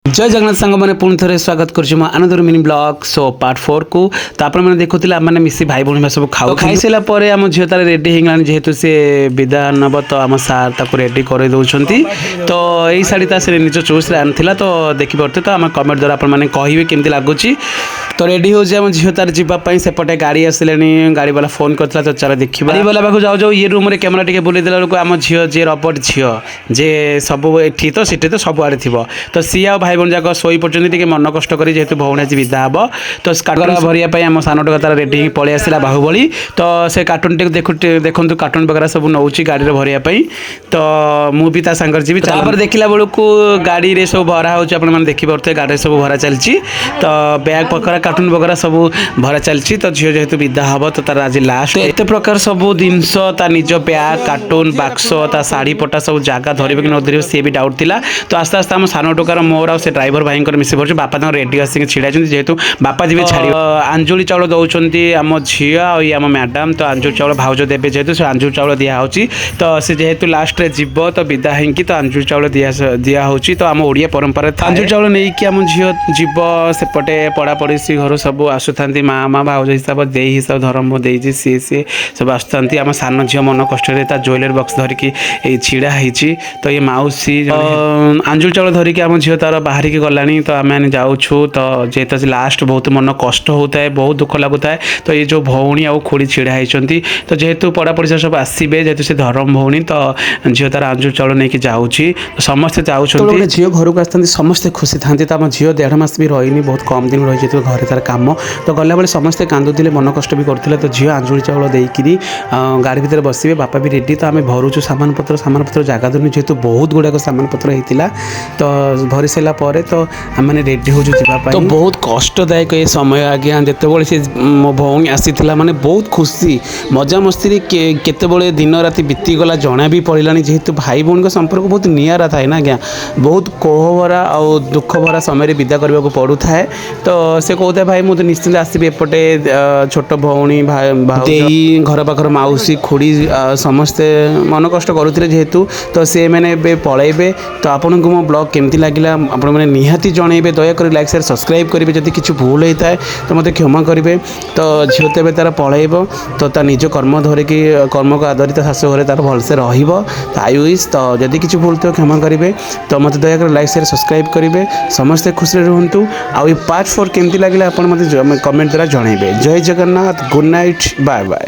जय जगन्नाथ सांग मैंने पुणी थे स्वागत कर आनंदर मिनी ब्लॉग सो पार्ट 4 को तो आपने देखुले आम मिसी भाई भाई सब खाऊ खाई सारापर आम झील तार रेडी होगा जेहेतु सी विदा नब तो आम सार ताको रेडी कर दौरान तो यही शाढ़ी से निज चॉइस आनी तो देखिपे तो आम कमेंट द्वारा आपने कहे केमती लगुच तो रेडी हो झील तार जावाई सेपटे गाड़ी आसिले गाड़ी वाला फोन करता तो चल देखा गाड़ी वाला पाक जाऊ जाऊ ये रूम कैमेरा टे बुले देला आम झील जे रबट झील जे सब ये तो सीटे तो सबुआड़े थी तो सी आ भाई भाई जाक शोई पड़ते मन कष्ट कर जेहेतु भौणी आज विदा हम तो कार्टून भरिया आम सान टका तार रेडी पलि आसला बाहुबली तो से कार्टून टे देखु कार्टून वगैरह सब नौ गाड़ी भरिया तो मुझे ता सांगर जी देखला बेलू गाड़ी रे सब भरा हो देखिपे गाड़ी सब भरा चलती तो बैग पकड़ा कार्टून वगैरह सब भरा चलती तो झील जेहेतु विदा हम तो तार आज लास्ट एत प्रकार सब जिनस निज बैग कार्टून बाक्स ता शाढ़ी पटा सब जगह धरवे कि न धरवे सी भी डाउट था तो आस्ते आस्ते आम सान टकार मोर आ ड्राइवर भाई मिसी पड़े बापा रेडी आसिक छिड़ा जेहेतु बापा जी छाड़ आंजुली चाउल दौरान आम झील आम मैडम तो आंजुल चाउल भाउज देवे जेहेतु से आंजुल चाउल दिहे तो सी जेहेतु लास्ट रे जीव तो विदा होगी तो आंजुल चाउल दिहे तो आम ओडिया परंपरा आंजुल चाउल नहीं कि आम झील जीव सेपटे पड़ा पड़ोसी घर सब आसुता मामा भाउज हिसाब दे हिसाब धर्म दे सी सी सब आसुता आम सान झील मन कष्ट ज्वेलरी बक्स धरिकी छिड़ा होती तो ये माउसी आंजुल चाउल धरिकी आम झील तार बाहर की गलानी तो आम जाऊँ तो जेहेतु लास्ट बहुत मन कष्ट होता है बहुत दुख लगुता है तो ये जो भौणी आ खोड़ी छिड़ा होती तो जेहेतु पड़ापड़ी सब आसबे जेहेतु से धर्म भौणी तो झील तार आंजुल चाउल नहीं जाऊँगी तो समस्ते जाऊँ झील घर को आसता समस्ते खुशी था तो आम झील 1.5 मास भी रही बहुत कम दिन रही जेहतु घर तार कम तो गला बेले समस्ते कांदुले मन कष्ट भी करते तो झील आंजुल चाउल देकरी गाड़ी भितर बसवे बापा भी रेडी तो आम भरुचु सामान पत्र जगह दूनी जेहेतु बहुत गुड़ाक सामान पत्र होता तो भरी सारा पर तो आम रेडी हो तो बहुत कष्टदायक ये समय आज्ञा जिते से मो भौणी आसी माने बहुत खुशी मजा मस्ती केते दिन राति बीतीगला जना भी पड़ा जेहेतु भाई भौणी संपर्क बहुत निरा थाए ना आज्ञा बहुत कोहभरा और दुख भरा समय विदा करने को पड़ू थाए तो से कहता है भाई मुझे निश्चिंत आसबि एपटे छोट भौणी भाई घर पाखर माउसी खुड़ी समस्ते मन कष्ट करुले जेहेतु तो से मैंने पलैबे तो आपन को मो ब्लॉग केमती लगिला आपण मैंने निहाती जनइबे दयाकोरी लाइक शेयर सब्सक्राइब करेंगे जदि किसी भूल होता है तो मत क्षमा करेंगे तो झील तेज तार पलैब तो ता निज कर्म धरिकी कर्म को आधारित शाशु घरे तार भलसे रहिबो तो आई विश तो जदि किसी भूल तो क्षमा करेंगे तो मत दयाकोरी लाइक शेयर सब्सक्राइब करेंगे समस्ते खुशी रुहतु आउ पार्ट 4 केमती लगिला आपण मत कमेंट द्वारा जनइबे जय Jagannath good night bye bye.